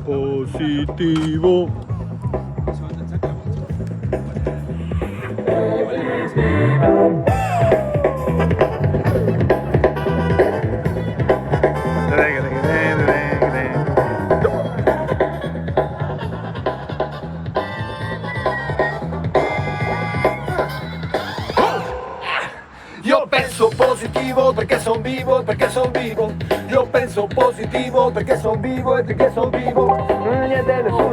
Positivo. Io penso positivo perché son vivo e perché son vivo. Io penso positivo perché son vivo e perché son vivo. Niente, nessuno